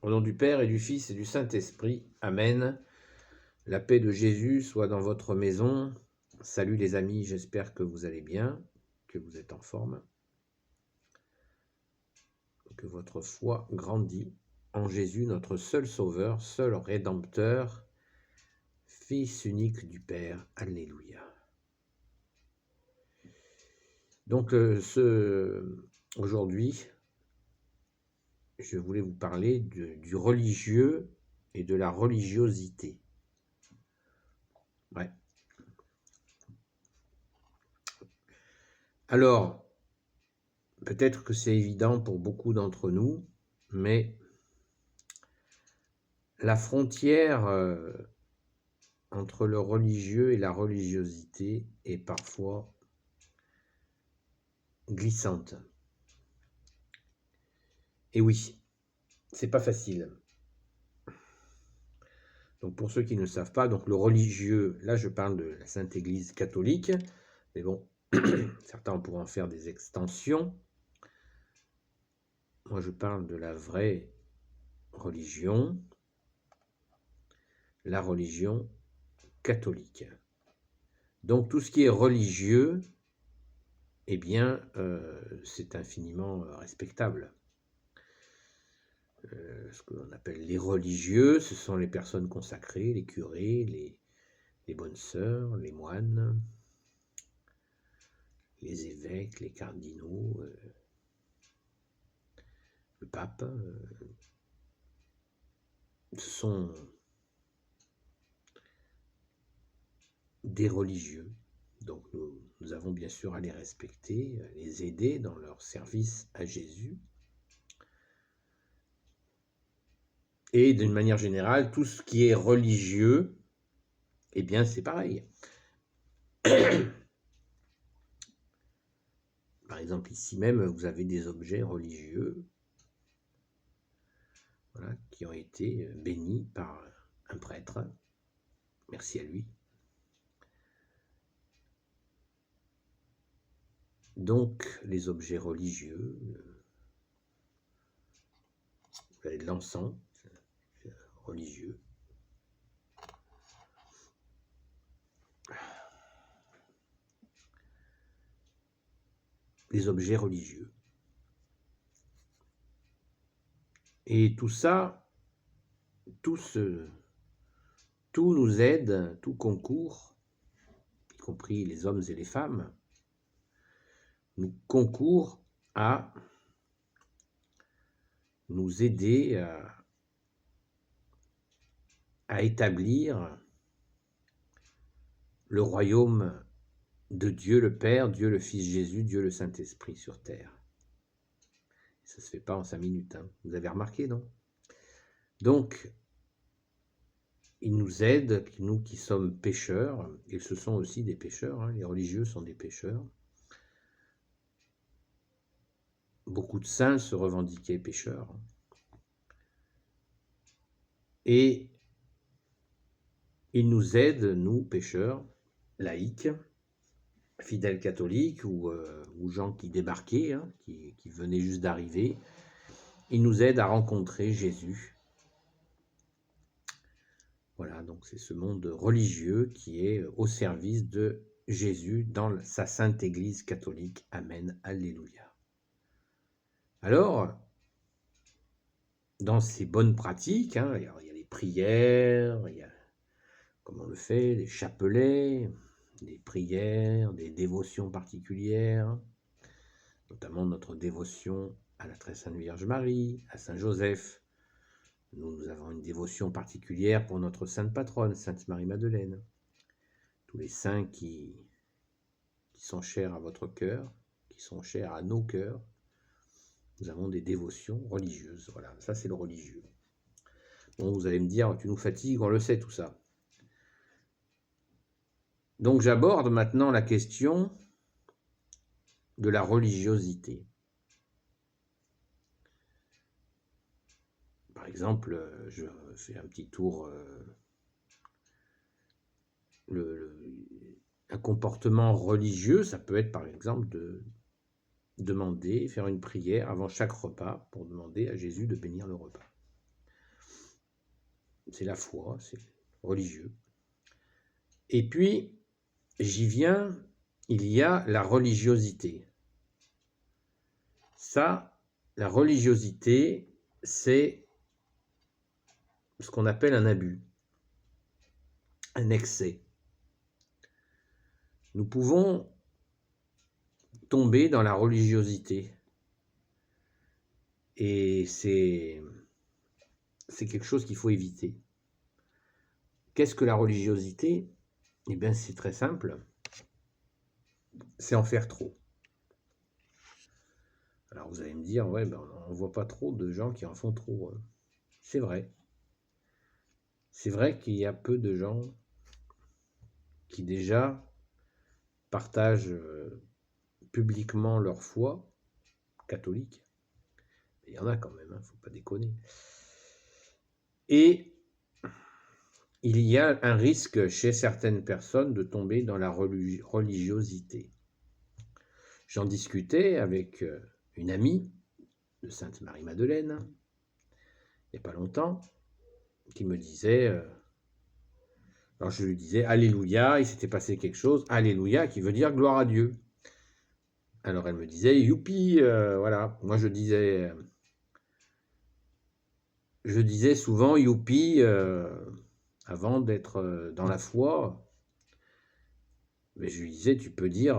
Au nom du Père et du Fils et du Saint-Esprit. Amen. La paix de Jésus soit dans votre maison. Salut les amis, j'espère que vous allez bien, que vous êtes en forme, que votre foi grandit en Jésus, notre seul Sauveur, seul Rédempteur, Fils unique du Père. Alléluia. Donc aujourd'hui, je voulais vous parler du religieux et de la religiosité. Ouais. Alors, peut-être que c'est évident pour beaucoup d'entre nous, mais la frontière entre le religieux et la religiosité est parfois glissante. Et oui, c'est pas facile. Donc pour ceux qui ne savent pas, donc le religieux, là je parle de la Sainte Église catholique, mais bon, certains pourront en faire des extensions. Moi je parle de la vraie religion, la religion catholique. Donc tout ce qui est religieux, eh bien, c'est infiniment respectable. Ce que l'on appelle les religieux, ce sont les personnes consacrées, les curés, les bonnes sœurs, les moines, les évêques, les cardinaux, le pape. Ce sont des religieux. Donc nous avons bien sûr à les respecter, à les aider dans leur service à Jésus. Et d'une manière générale, tout ce qui est religieux, eh bien c'est pareil. Par exemple, ici même, vous avez des objets religieux, voilà, qui ont été bénis par un prêtre. Merci à lui. Donc, les objets religieux, vous avez de l'encens religieux. Les objets religieux. Et tout ça, tout nous aide, tout concourt, y compris les hommes et les femmes, nous concourt à nous aider à établir le royaume de Dieu le Père, Dieu le Fils Jésus, Dieu le Saint-Esprit sur terre. Ça ne se fait pas en 5 minutes, hein. Vous avez remarqué, non? Donc, il nous aide, nous qui sommes pécheurs, et ce sont aussi des pécheurs, hein, les religieux sont des pécheurs. Beaucoup de saints se revendiquaient pécheurs. Et il nous aide, nous, pécheurs, laïcs, fidèles catholiques ou gens qui débarquaient, hein, qui venaient juste d'arriver. Il nous aide à rencontrer Jésus. Voilà, donc c'est ce monde religieux qui est au service de Jésus dans sa sainte Église catholique. Amen, alléluia. Alors, dans ces bonnes pratiques, hein, il y a les prières, il y a, comme on le fait, les chapelets, des prières, des dévotions particulières, notamment notre dévotion à la Très Sainte Vierge Marie, à Saint Joseph. Nous avons une dévotion particulière pour notre sainte patronne, Sainte Marie-Madeleine. Tous les saints qui sont chers à votre cœur, qui sont chers à nos cœurs, nous avons des dévotions religieuses. Voilà, ça c'est le religieux. Bon, vous allez me dire, tu nous fatigues, on le sait tout ça. Donc j'aborde maintenant la question de la religiosité. Par exemple, je fais un petit tour, un comportement religieux, ça peut être par exemple de demander, faire une prière avant chaque repas pour demander à Jésus de bénir le repas. c'est la foi, c'est religieux. Et puis, j'y viens, il y a la religiosité. Ça, la religiosité, c'est ce qu'on appelle un abus, un excès. Nous pouvons tomber dans la religiosité. Et c'est quelque chose qu'il faut éviter. Qu'est-ce que la religiosité? Eh bien, c'est très simple. C'est en faire trop. Alors, vous allez me dire, ouais, ben, on ne voit pas trop de gens qui en font trop. C'est vrai. C'est vrai qu'il y a peu de gens qui déjà partagent publiquement leur foi catholique. Il y en a quand même, faut pas déconner. Et il y a un risque chez certaines personnes de tomber dans la religiosité. J'en discutais avec une amie de Sainte-Marie-Madeleine, il n'y a pas longtemps, qui me disait, alors je lui disais, Alléluia, il s'était passé quelque chose, Alléluia, qui veut dire gloire à Dieu. Alors elle me disait, youpi, voilà. Moi je disais souvent youpi avant d'être dans la foi. Mais je lui disais, tu peux dire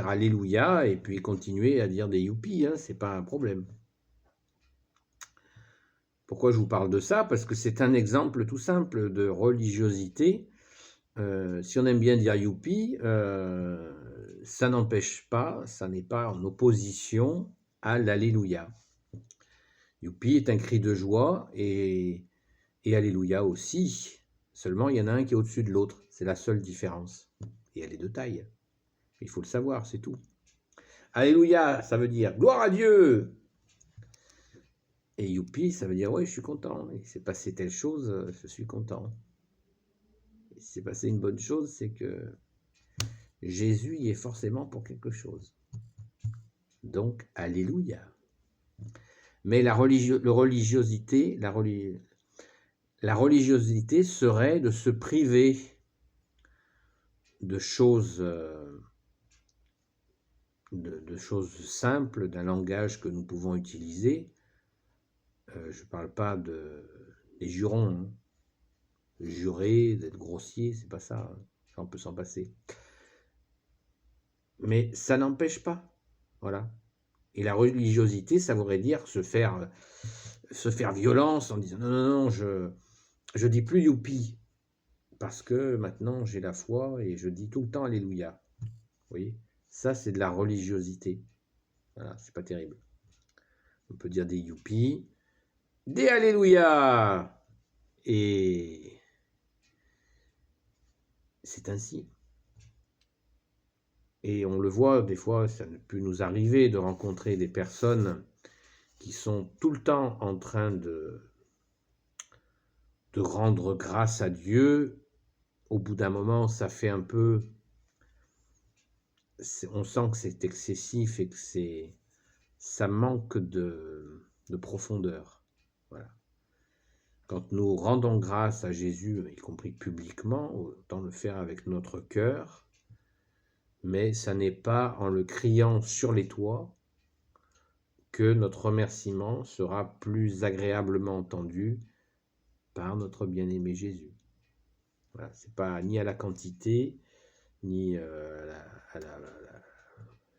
Alléluia et puis continuer à dire des youpi, hein, c'est pas un problème. Pourquoi je vous parle de ça? Parce que c'est un exemple tout simple de religiosité. Si on aime bien dire youpi, ça n'empêche pas, ça n'est pas en opposition à l'Alléluia. Youpi est un cri de joie et Alléluia aussi. Seulement, il y en a un qui est au-dessus de l'autre. C'est la seule différence. Et elle est de taille. Il faut le savoir, c'est tout. Alléluia, ça veut dire gloire à Dieu. Et youpi, ça veut dire ouais, je suis content. Il s'est passé telle chose, je suis content. Il s'est passé une bonne chose, c'est que Jésus y est forcément pour quelque chose. Donc, alléluia. Mais la religiosité serait de se priver de choses, de choses simples, d'un langage que nous pouvons utiliser. Je ne parle pas des jurons, hein. Jurer, d'être grossier, c'est pas ça, hein. Ça, on peut s'en passer. Mais ça n'empêche pas, voilà. Et la religiosité, ça voudrait dire se faire violence en disant non, je dis plus youpi, parce que maintenant j'ai la foi et je dis tout le temps alléluia. Vous voyez, ça c'est de la religiosité. Voilà, c'est pas terrible. On peut dire des youpi, des alléluia, et c'est ainsi. Et on le voit, des fois, ça ne peut nous arriver de rencontrer des personnes qui sont tout le temps en train de rendre grâce à Dieu. Au bout d'un moment, ça fait un peu... On sent que c'est excessif et que ça manque de profondeur. Voilà. Quand nous rendons grâce à Jésus, y compris publiquement, autant le faire avec notre cœur, mais ça n'est pas en le criant sur les toits que notre remerciement sera plus agréablement entendu par notre bien-aimé Jésus. Voilà, c'est pas ni à la quantité, ni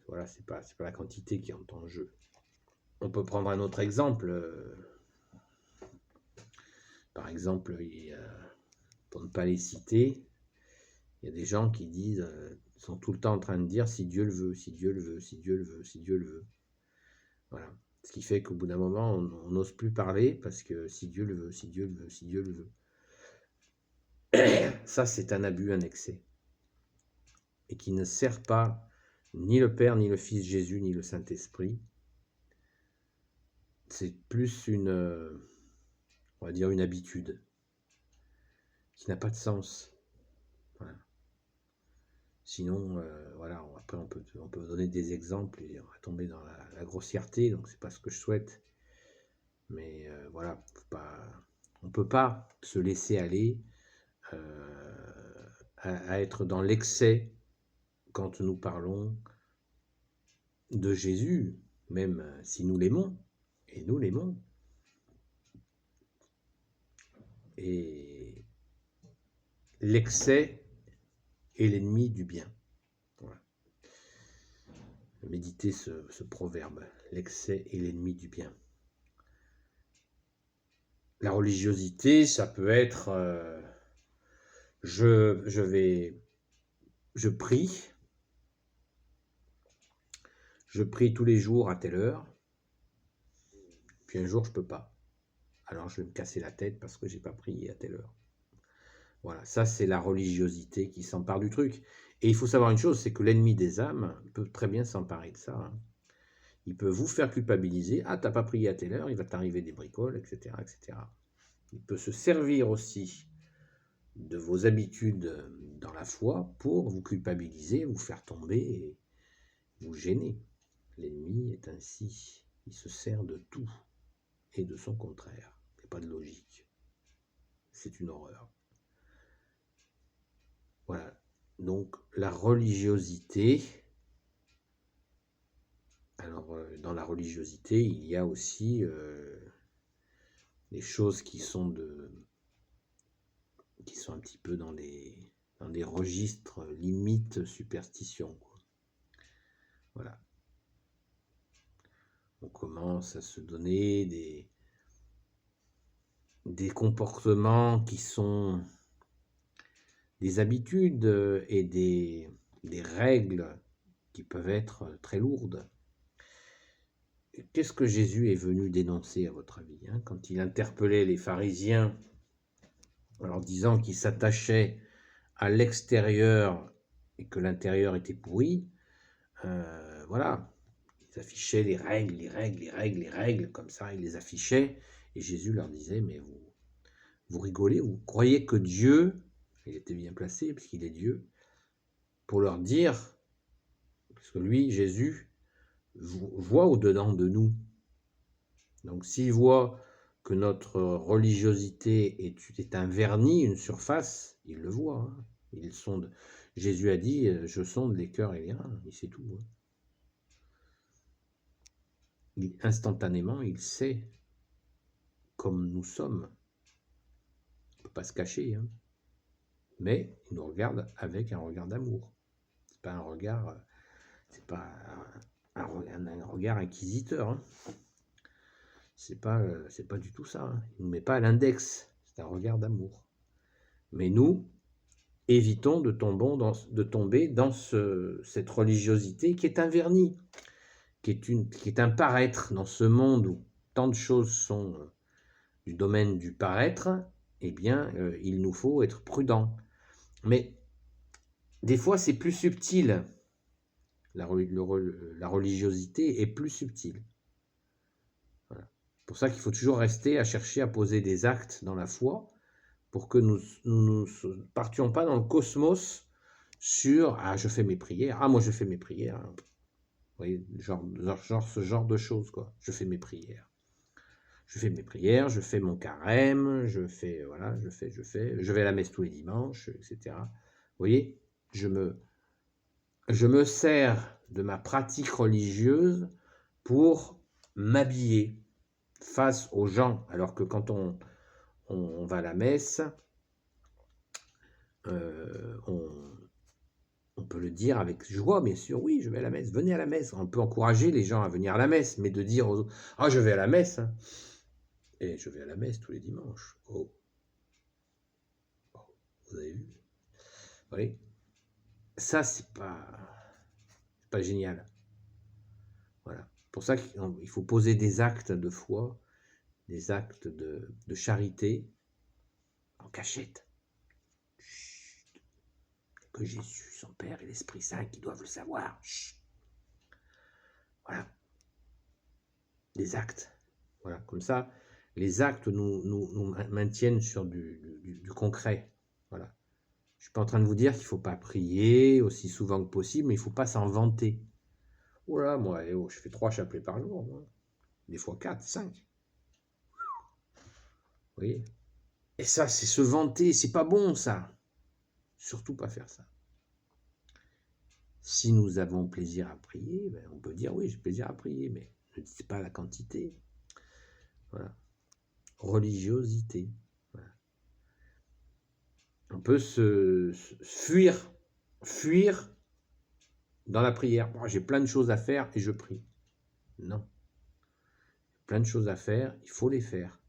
voilà, c'est pas la quantité qui est en jeu. On peut prendre un autre exemple. Par exemple, pour ne pas les citer, il y a des gens qui disent, sont tout le temps en train de dire si Dieu le veut, si Dieu le veut, si Dieu le veut, si Dieu le veut. Voilà. Ce qui fait qu'au bout d'un moment, on n'ose plus parler parce que si Dieu le veut, si Dieu le veut, si Dieu le veut. Ça, c'est un abus, un excès. Et qui ne sert pas ni le Père, ni le Fils Jésus, ni le Saint-Esprit. C'est plus on va dire une habitude qui n'a pas de sens. Voilà. Sinon, voilà, après on peut donner des exemples et on va tomber dans la grossièreté, donc c'est pas ce que je souhaite. Mais voilà, faut pas On ne peut pas se laisser aller à être dans l'excès quand nous parlons de Jésus, même si nous l'aimons, et nous l'aimons. Et l'excès est l'ennemi du bien. Voilà. Méditez ce proverbe. L'excès est l'ennemi du bien. La religiosité, ça peut être je prie tous les jours à telle heure, puis un jour je peux pas. Alors je vais me casser la tête parce que j'ai pas prié à telle heure. Voilà, ça c'est la religiosité qui s'empare du truc. Et il faut savoir une chose, c'est que l'ennemi des âmes peut très bien s'emparer de ça. Hein. Il peut vous faire culpabiliser. Ah, t'as pas prié à telle heure, il va t'arriver des bricoles, etc., etc. Il peut se servir aussi de vos habitudes dans la foi pour vous culpabiliser, vous faire tomber et vous gêner. L'ennemi est ainsi. Il se sert de tout et de son contraire. Il n'y a pas de logique. C'est une horreur. Voilà. Donc la religiosité, alors dans la religiosité, il y a aussi des choses qui sont un petit peu dans des registres limite superstition. Quoi. Voilà. On commence à se donner des comportements qui sont des habitudes et des règles qui peuvent être très lourdes. Qu'est-ce que Jésus est venu dénoncer, à votre avis, hein, quand il interpellait les pharisiens en leur disant qu'ils s'attachaient à l'extérieur et que l'intérieur était pourri, voilà, ils affichaient les règles, comme ça, ils les affichaient, et Jésus leur disait, mais vous rigolez, vous croyez que Dieu, il était bien placé, puisqu'il est Dieu, pour leur dire, parce que lui, Jésus, voit au-dedans de nous. Donc s'il voit que notre religiosité est un vernis, une surface, il le voit. Hein. Il sonde. Jésus a dit, je sonde les cœurs et les reins, et c'est tout. Hein. Instantanément, il sait comme nous sommes. On ne peut pas se cacher. Hein. Mais il nous regarde avec un regard d'amour. C'est pas un regard, c'est pas un regard inquisiteur. Hein. C'est pas du tout ça. Hein. Il ne nous met pas à l'index. C'est un regard d'amour. Mais nous, évitons de tomber dans cette religiosité qui est un vernis, qui est un paraître dans ce monde où tant de choses sont du domaine du paraître. Eh bien, il nous faut être prudents. Mais des fois, c'est plus subtil. La religiosité est plus subtile. Voilà. C'est pour ça qu'il faut toujours rester à chercher à poser des actes dans la foi pour que nous ne partions pas dans le cosmos sur « Ah, je fais mes prières. Ah, moi, je fais mes prières. » Vous voyez, genre ce genre de choses, quoi. Je fais mes prières. Je fais mes prières, je fais mon carême, je vais à la messe tous les dimanches, etc. Vous voyez, je me sers de ma pratique religieuse pour m'habiller face aux gens, alors que quand on va à la messe, on peut le dire avec joie, bien sûr, oui, je vais à la messe, venez à la messe. On peut encourager les gens à venir à la messe, mais de dire aux autres, ah, je vais à la messe, hein. Et je vais à la messe tous les dimanches. Oh, vous avez vu? Oui. Ça, c'est pas génial. Voilà. Pour ça qu'il faut poser des actes de foi, des actes de charité en cachette. Chut. Que Jésus, son Père et l'Esprit Saint qui doivent le savoir. Chut. Voilà. Des actes. Voilà. Comme ça, les actes nous maintiennent sur du concret. Voilà. Je ne suis pas en train de vous dire qu'il ne faut pas prier aussi souvent que possible, mais il ne faut pas s'en vanter. Oh là, moi, je fais 3 chapelets par jour, moi. Des fois 4, 5. Vous voyez ? Et ça, c'est se vanter, c'est pas bon ça. Surtout pas faire ça. Si nous avons plaisir à prier, ben, on peut dire oui, j'ai plaisir à prier, mais ne dites pas la quantité. Voilà. Religiosité. Voilà. On peut se fuir dans la prière. Bon, j'ai plein de choses à faire et je prie. Non. Plein de choses à faire, il faut les faire.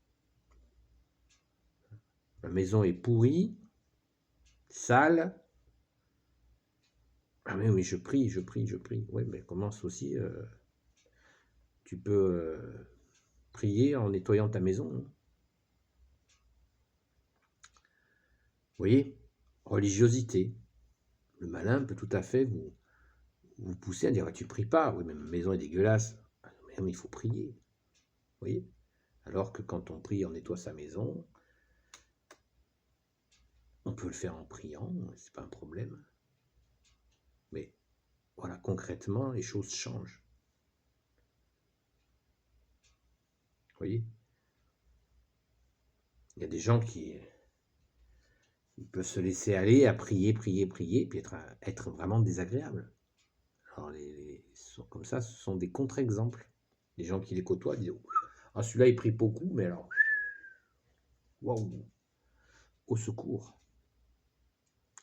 Ma maison est pourrie, sale. Ah mais oui, je prie. Oui, mais commence aussi. Tu peux prier en nettoyant ta maison. Hein. Vous voyez, religiosité. Le malin peut tout à fait vous pousser à dire tu pries pas. Oui, mais ma maison est dégueulasse. Ah, mais il faut prier. Vous voyez. Alors que quand on prie, on nettoie sa maison. On peut le faire en priant, c'est pas un problème. Mais voilà, concrètement, les choses changent. Vous voyez. Il y a des gens qui ils peuvent se laisser aller à prier, puis être vraiment désagréables. Alors, comme ça, ce sont des contre-exemples. Les gens qui les côtoient disent ah, celui-là, il prie beaucoup, mais alors, waouh, au secours,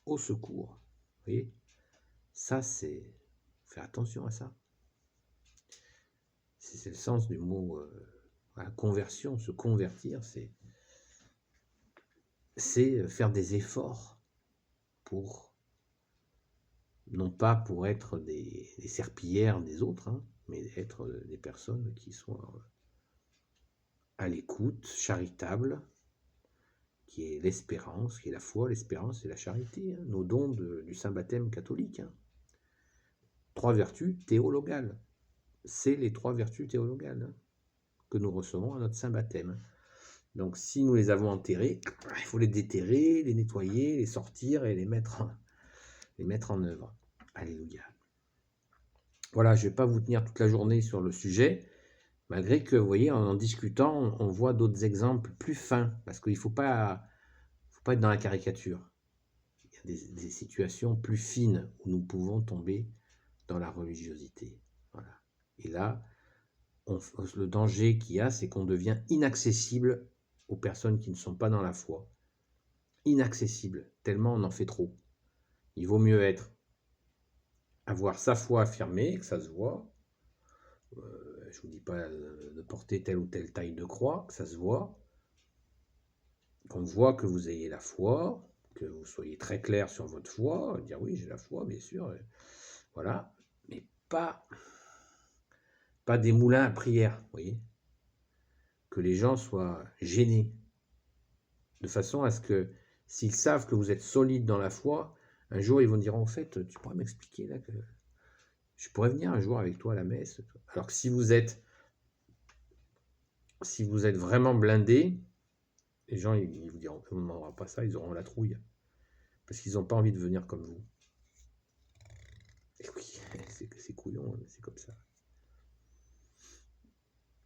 au secours. Vous voyez, ça, c'est. Faire attention à ça. C'est le sens du mot conversion, se convertir, c'est faire des efforts pour, non pas pour être des serpillères des autres, hein, mais être des personnes qui soient à l'écoute, charitables, qui est l'espérance, qui est la foi, l'espérance et la charité, hein, nos dons du Saint Baptême catholique. Hein. 3 vertus théologales. C'est les 3 vertus théologales hein, que nous recevons à notre Saint Baptême. Donc si nous les avons enterrés, il faut les déterrer, les nettoyer, les sortir et les mettre en œuvre. Alléluia. Voilà, je ne vais pas vous tenir toute la journée sur le sujet, malgré que, vous voyez, en discutant, on voit d'autres exemples plus fins, parce qu'il ne faut pas être dans la caricature. Il y a des situations plus fines où nous pouvons tomber dans la religiosité. Voilà. Et là, le danger qu'il y a, c'est qu'on devient inaccessible aux personnes qui ne sont pas dans la foi. Inaccessible, tellement on en fait trop. Il vaut mieux avoir sa foi affirmée, que ça se voit. Je ne vous dis pas de porter telle ou telle taille de croix, que ça se voit. Qu'on voit que vous ayez la foi, que vous soyez très clair sur votre foi, dire oui, j'ai la foi, bien sûr. Voilà, mais pas des moulins à prière, vous voyez. Que les gens soient gênés, de façon à ce que, s'ils savent que vous êtes solide dans la foi, un jour ils vont dire en fait, tu pourrais m'expliquer là que je pourrais venir un jour avec toi à la messe. Alors que si vous êtes vraiment blindé, les gens ils vous diront on ne demandera pas ça, ils auront la trouille. Parce qu'ils n'ont pas envie de venir comme vous. Et oui, c'est couillon, c'est comme ça.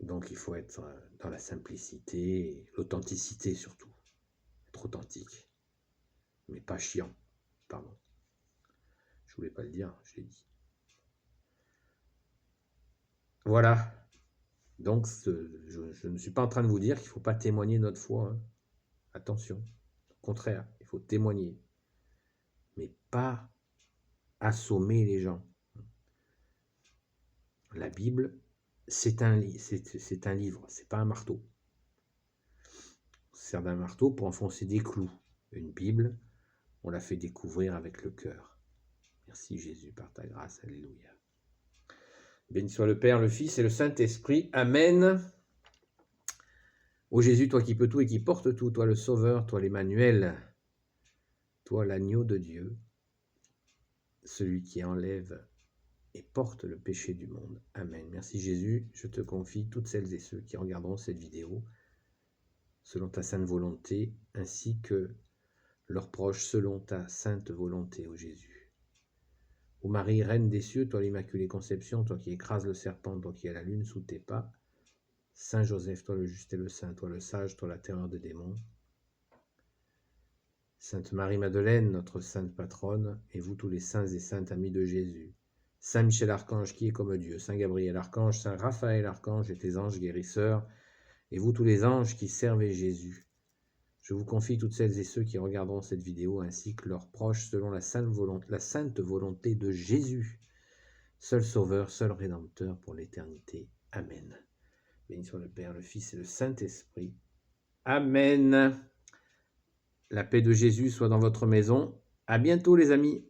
Donc il faut être dans la simplicité et l'authenticité surtout. Être authentique. Mais pas chiant. Pardon. Je voulais pas le dire, je l'ai dit. Voilà. Donc je ne suis pas en train de vous dire qu'il ne faut pas témoigner notre foi. Hein. Attention. Au contraire, il faut témoigner. Mais pas assommer les gens. La Bible, c'est un livre, c'est pas un marteau. On sert d'un marteau pour enfoncer des clous. Une Bible, on la fait découvrir avec le cœur. Merci Jésus par ta grâce, alléluia. Béni soit le Père, le Fils et le Saint-Esprit. Amen. Ô Jésus, toi qui peux tout et qui porte tout, toi le Sauveur, toi l'Emmanuel, toi l'agneau de Dieu, celui qui enlève et porte le péché du monde. Amen. Merci Jésus, je te confie toutes celles et ceux qui regarderont cette vidéo selon ta sainte volonté, ainsi que leurs proches selon ta sainte volonté, ô Jésus. Ô Marie, Reine des cieux, toi l'Immaculée Conception, toi qui écrases le serpent, toi qui as la lune sous tes pas, Saint Joseph, toi le juste et le saint, toi le sage, toi la terreur des démons, Sainte Marie-Madeleine, notre sainte patronne, et vous tous les saints et saintes amis de Jésus. Saint Michel Archange qui est comme Dieu, Saint Gabriel Archange, Saint Raphaël Archange et tes anges guérisseurs, et vous tous les anges qui servez Jésus. Je vous confie toutes celles et ceux qui regarderont cette vidéo ainsi que leurs proches selon la sainte volonté de Jésus, seul Sauveur, seul Rédempteur pour l'éternité. Amen. Béni soit le Père, le Fils et le Saint-Esprit. Amen. La paix de Jésus soit dans votre maison. À bientôt les amis.